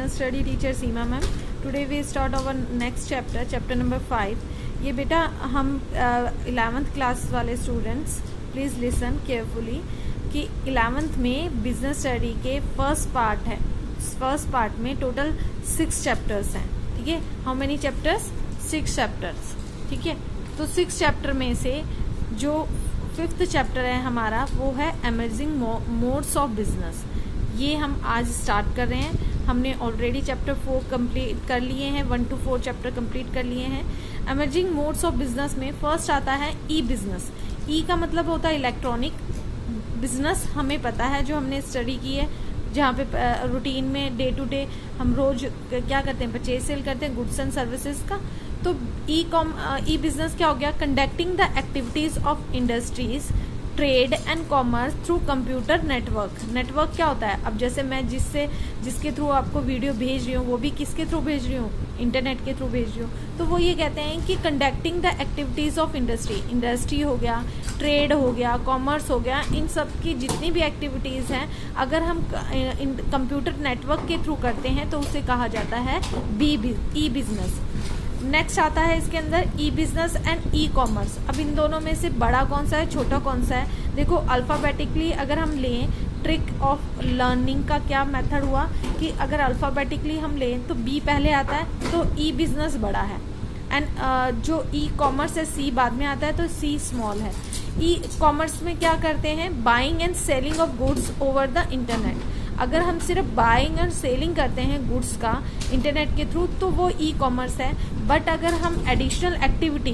business study teacher Seema ma'am. Today we start our next chapter, chapter number 5. ये बेटा हम 11th class वाले students please listen carefully कि 11th में business study के first part है. फर्स्ट पार्ट में टोटल 6 चैप्टर्स हैं. ठीक है, हाउ मेनी चैप्टर्स? 6 चैप्टर्स. ठीक है, तो 6 चैप्टर में से जो 5th चैप्टर है हमारा वो है एमर्जिंग मोड्स ऑफ बिजनेस. ये हम आज स्टार्ट कर रहे हैं. हमने ऑलरेडी चैप्टर 4 कंप्लीट कर लिए हैं, 1 to 4 चैप्टर कंप्लीट कर लिए हैं. एमर्जिंग मोड्स ऑफ बिजनेस में फर्स्ट आता है ई बिजनेस. ई का मतलब होता है इलेक्ट्रॉनिक बिजनेस. हमें पता है, जो हमने स्टडी की है, जहाँ पे रूटीन में डे टू डे हम रोज क्या करते हैं, परचेज सेल करते हैं गुड्स एंड सर्विसेज का. तो ई बिजनेस क्या हो गया? Conducting the activities of industries, trade and commerce through computer network. Network क्या होता है? अब जैसे मैं जिसके थ्रू आपको वीडियो भेज रही हूँ, वो भी किसके थ्रू भेज रही हूँ? इंटरनेट के थ्रू भेज रही हूँ. तो वो ये कहते हैं कि conducting the activities of industry हो गया, ट्रेड हो गया, कॉमर्स हो गया, इन सब की जितनी भी एक्टिविटीज़ हैं अगर हम कंप्यूटर नेटवर्क के थ्रू करते हैं तो उसे कहा जाता है ई बिजनेस. नेक्स्ट आता है इसके अंदर ई बिजनेस एंड ई कॉमर्स. अब इन दोनों में से बड़ा कौन सा है, छोटा कौन सा है? देखो अल्फ़ाबेटिकली अगर हम लें, ट्रिक ऑफ लर्निंग का क्या मेथड हुआ कि अगर अल्फ़ाबेटिकली हम लें तो बी पहले आता है, तो ई बिजनेस बड़ा है. एंड जो ई कॉमर्स है सी बाद में आता है, तो सी स्मॉल है. ई कॉमर्स में क्या करते हैं? Buying and selling of goods over the internet. अगर हम सिर्फ बाइंग एंड सेलिंग करते हैं गुड्स का इंटरनेट के थ्रू तो वो ई कॉमर्स है. बट अगर हम एडिशनल एक्टिविटी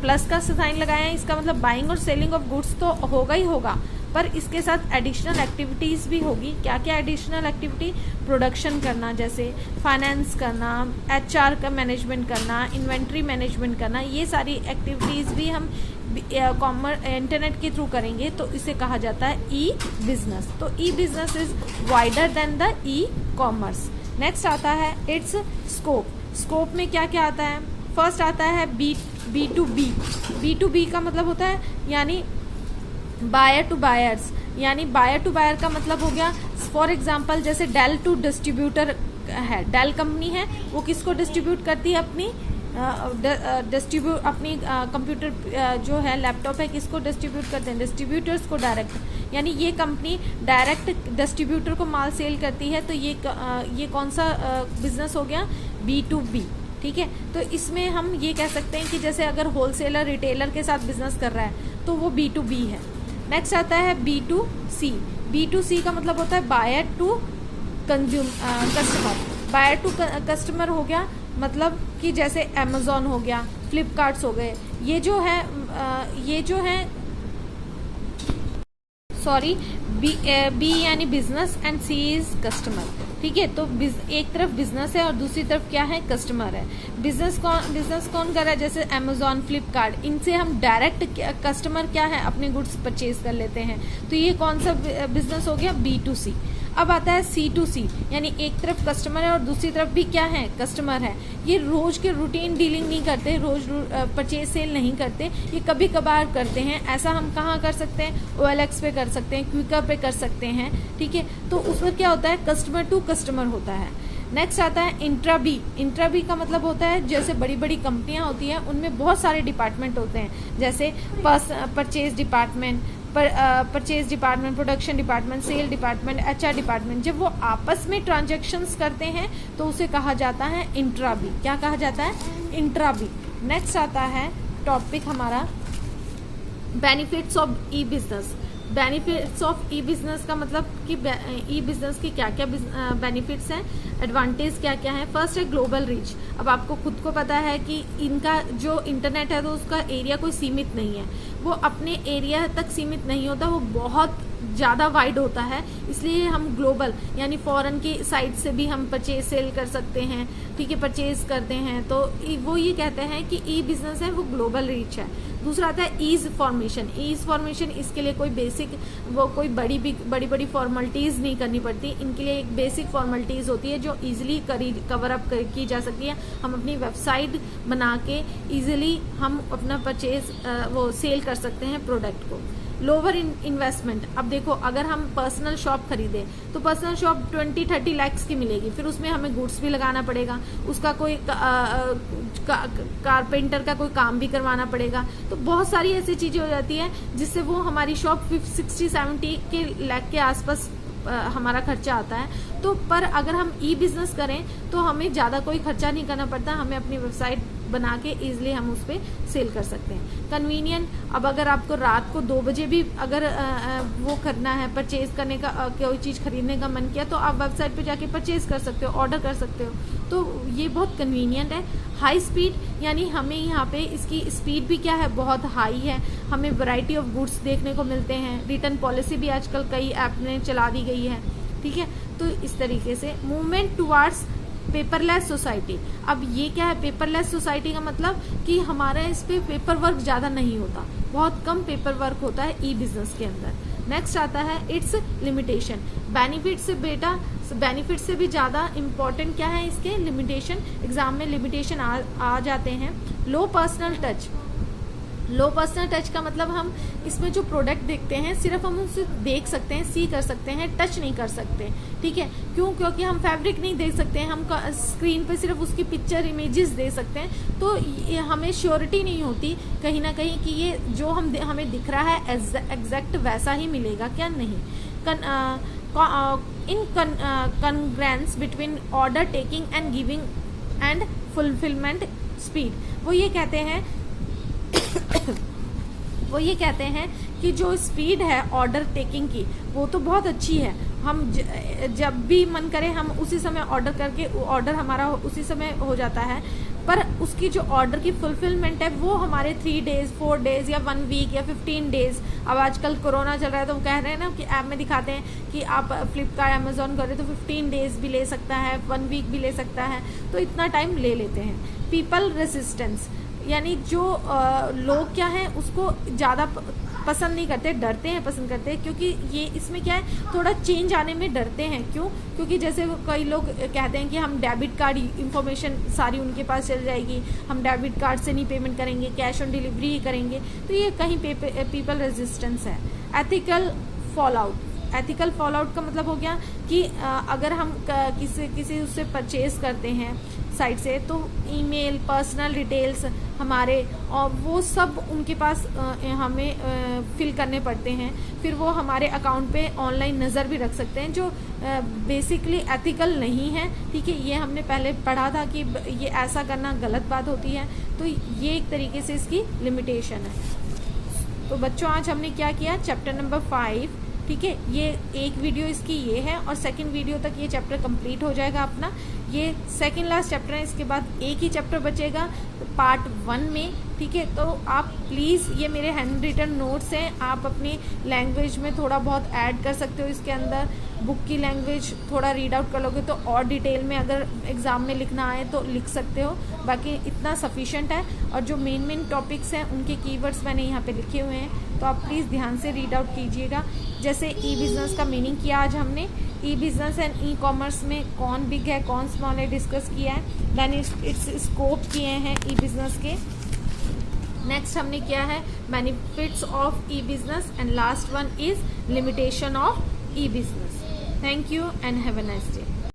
प्लस का साइन लगाए हैं, इसका मतलब बाइंग और सेलिंग ऑफ गुड्स तो होगा ही होगा, पर इसके साथ एडिशनल एक्टिविटीज़ भी होगी. क्या क्या एडिशनल एक्टिविटी? प्रोडक्शन करना, जैसे फाइनेंस करना, HR का मैनेजमेंट करना, इन्वेंट्री मैनेजमेंट करना, ये सारी एक्टिविटीज़ भी हम इंटरनेट के थ्रू करेंगे तो इसे कहा जाता है ई बिजनेस. तो e business is wider than the e commerce. Next आता है इट्स स्कोप. स्कोप में क्या क्या आता है? फर्स्ट आता है B to B. B to B का मतलब होता है यानी बायर टू बायर्स, यानी बायर टू बायर का मतलब हो गया फॉर एग्जांपल जैसे डेल टू डिस्ट्रीब्यूटर है. डेल कंपनी है, वो किसको डिस्ट्रीब्यूट करती है? अपनी अपनी कंप्यूटर जो है लैपटॉप है, किसको डिस्ट्रीब्यूट करते हैं? डिस्ट्रीब्यूटर्स को डायरेक्ट. यानी ये कंपनी डायरेक्ट डिस्ट्रीब्यूटर को माल सेल करती है. तो ये कौन सा बिजनेस हो गया? B to B. ठीक है, तो इसमें हम ये कह सकते हैं कि जैसे अगर होलसेलर रिटेलर के साथ बिजनेस कर रहा है तो वो बी टू बी है. नेक्स्ट आता है B to C. B to C का मतलब होता है buyer to customer. Buyer to customer हो गया, मतलब कि जैसे अमेज़ॉन हो गया, फ्लिपकार्ट्स हो गए, ये जो है सॉरी बी यानी business and C is customer. ठीक है, तो एक तरफ बिजनेस है और दूसरी तरफ क्या है? कस्टमर है. बिजनेस कौन कर रहा है? जैसे अमेज़ॉन, फ्लिपकार्ट, इनसे हम डायरेक्ट कस्टमर क्या है? अपने गुड्स परचेज कर लेते हैं. तो ये कौन सा बिजनेस हो गया? बी टू सी. अब आता है सी टू सी, यानी एक तरफ कस्टमर है और दूसरी तरफ भी क्या है? कस्टमर है. ये रोज के रूटीन डीलिंग नहीं करते, रोज परचेज सेल नहीं करते, ये कभी कभार करते हैं. ऐसा हम कहाँ कर सकते हैं? OLX पे कर सकते हैं, क्विकर पे कर सकते हैं. ठीक है, तो उसमें क्या होता है? कस्टमर टू कस्टमर होता है. नेक्स्ट आता है इंट्रा बी. इंट्रा बी का मतलब होता है जैसे बड़ी बड़ी कंपनियां होती हैं उनमें बहुत सारे डिपार्टमेंट होते हैं, जैसे purchase department, purchase department, production department, sale department, HR department. जब वो आपस में ट्रांजैक्शंस करते हैं तो उसे कहा जाता है इंट्रा बी. क्या कहा जाता है? Intra B. नेक्स्ट आता है टॉपिक हमारा benefits of E business. Benefits of E business का मतलब कि ई बिजनेस की क्या क्या बेनिफिट्स हैं, एडवांटेज क्या क्या है. फर्स्ट है ग्लोबल रीच. अब आपको खुद को पता है कि इनका जो इंटरनेट है तो उसका एरिया कोई सीमित नहीं है, वो अपने एरिया तक सीमित नहीं होता, वो बहुत ज़्यादा वाइड होता है. इसलिए हम ग्लोबल यानी फॉरेन की साइड से भी हम परचेज सेल कर सकते हैं. ठीक है, परचेज करते हैं तो वो ये कहते हैं कि ई बिजनेस है वो ग्लोबल रीच है. दूसरा आता है ईज फॉर्मेशन. ईज फॉर्मेशन, इसके लिए कोई बेसिक कोई बड़ी फॉर्मेलिटीज़ नहीं करनी पड़ती. इनके लिए एक बेसिक फॉर्मेलिटीज़ होती है जो ईजिली कवर अप की जा सकती है. हम अपनी वेबसाइट बना के ईजिली हम अपना परचेज वो सेल कर सकते हैं प्रोडक्ट को. Lower investment. अब देखो अगर हम पर्सनल शॉप खरीदें तो पर्सनल शॉप 20-30 lakhs की मिलेगी, फिर उसमें हमें गुड्स भी लगाना पड़ेगा, उसका कोई कारपेंटर का कोई काम भी करवाना पड़ेगा, तो बहुत सारी ऐसी चीजें हो जाती है जिससे वो हमारी शॉप 60-70 के लाख के आसपास हमारा खर्चा आता है। तो पर अगर हम ई बिजनेस करें तो हमें ज़्यादा कोई खर्चा नहीं करना पड़ता, हमें अपनी वेबसाइट बना के इजीली हम उस पर सेल कर सकते हैं। कन्वीनियंट, अब अगर आपको रात को 2 बजे भी अगर वो करना है, परचेज करने का, कोई चीज़ खरीदने का मन किया, तो आप वेबसाइट पे जाके परचेज कर सकते हो, ऑर्डर कर सकते हो, तो ये बहुत कन्वीनियंट है। हाई स्पीड, यानी हमें यहाँ पे इसकी स्पीड भी क्या है, बहुत हाई है, हमें वैरायटी ऑफ गुड्स देखने को मिलते हैं, रिटर्न पॉलिसी भी आजकल कई ऐप ने चला दी गई है, ठीक है। तो इस तरीके से मूवमेंट टुवार्ड्स पेपरलेस सोसाइटी। अब ये क्या है पेपरलेस सोसाइटी का मतलब कि हमारे इस पे पेपर वर्क ज़्यादा नहीं होता, बहुत कम पेपर वर्क होता है ई बिजनेस के अंदर। नेक्स्ट आता है इट्स लिमिटेशन। बेनिफिट से बेटा, बेनिफिट से भी ज़्यादा इम्पोर्टेंट क्या है इसके, लिमिटेशन। एग्जाम में लिमिटेशन आ जाते हैं। लो पर्सनल टच। लो पर्सनल टच का मतलब हम इसमें जो प्रोडक्ट देखते हैं सिर्फ हम उसे देख सकते हैं, सी कर सकते हैं, टच नहीं कर सकते, ठीक है। क्यों? क्योंकि हम फैब्रिक नहीं देख सकते हैं, हम स्क्रीन पे सिर्फ उसकी पिक्चर इमेजेस दे सकते हैं, तो ये हमें श्योरिटी नहीं होती कहीं ना कहीं कि ये जो हमें दिख रहा है एग्जैक्ट वैसा ही मिलेगा क्या, नहीं। In congruence between order taking and giving and fulfilment speed. वो ये कहते हैं कि जो स्पीड है ऑर्डर टेकिंग की वो तो बहुत अच्छी है, हम जब भी मन करे हम उसी समय ऑर्डर करके ऑर्डर हमारा उसी समय हो जाता है, पर उसकी जो ऑर्डर की फुलफिलमेंट है वो हमारे 3 days 4 days या 1 week या 15 days। अब आजकल कोरोना चल रहा है तो वो कह रहे हैं ना कि ऐप में दिखाते हैं कि आप फ्लिपकार्ट अमेजोन करें तो 15 days भी ले सकता है, 1 week भी ले सकता है, तो इतना टाइम ले लेते हैं। पीपल रेसिस्टेंस, यानी जो लोग क्या हैं उसको ज़्यादा पसंद नहीं करते, डरते हैं, पसंद करते हैं, क्योंकि ये इसमें क्या है थोड़ा चेंज आने में डरते हैं। क्यों? क्योंकि जैसे कई लोग कहते हैं कि हम डेबिट कार्ड इंफॉर्मेशन सारी उनके पास चल जाएगी, हम डेबिट कार्ड से नहीं पेमेंट करेंगे, कैश ऑन डिलीवरी ही करेंगे, तो ये कहीं पीपल रेजिस्टेंस है। Ethical fallout. एथिकल फॉलआउट का मतलब हो गया कि अगर हम किसी उससे परचेज करते हैं साइट से, तो ईमेल, पर्सनल डिटेल्स हमारे और वो सब उनके पास हमें फिल करने पड़ते हैं, फिर वो हमारे अकाउंट पे ऑनलाइन नज़र भी रख सकते हैं, जो बेसिकली एथिकल नहीं है, ठीक है। ये हमने पहले पढ़ा था कि ये ऐसा करना गलत बात होती है, तो ये एक तरीके से इसकी लिमिटेशन है। तो बच्चों आज हमने क्या किया, चैप्टर नंबर 5, ठीक है, ये एक वीडियो इसकी ये है और सेकंड वीडियो तक ये चैप्टर कंप्लीट हो जाएगा अपना। ये सेकंड लास्ट चैप्टर है, इसके बाद एक ही चैप्टर बचेगा पार्ट 1 में, ठीक है। तो आप प्लीज़, ये मेरे हैंड रिटन नोट्स हैं, आप अपनी लैंग्वेज में थोड़ा बहुत ऐड कर सकते हो इसके अंदर, बुक की लैंग्वेज थोड़ा रीड आउट कर लोगे तो और डिटेल में अगर एग्ज़ाम में लिखना आए तो लिख सकते हो, बाकी इतना सफिशेंट है। और जो मेन टॉपिक्स हैं उनके कीवर्ड्स मैंने यहाँ पे लिखे हुए हैं, तो आप प्लीज़ ध्यान से रीड आउट कीजिएगा। जैसे ई बिज़नेस का मीनिंग किया आज हमने, ई बिज़नेस एंड ई कॉमर्स में कौन बिग है कौन स्मॉल है डिस्कस किया है, देन इट्स स्कोप किए हैं ई बिज़नेस के। नेक्स्ट हमने किया है benefits of E business and last one is limitation of E business. Thank you and have a nice day.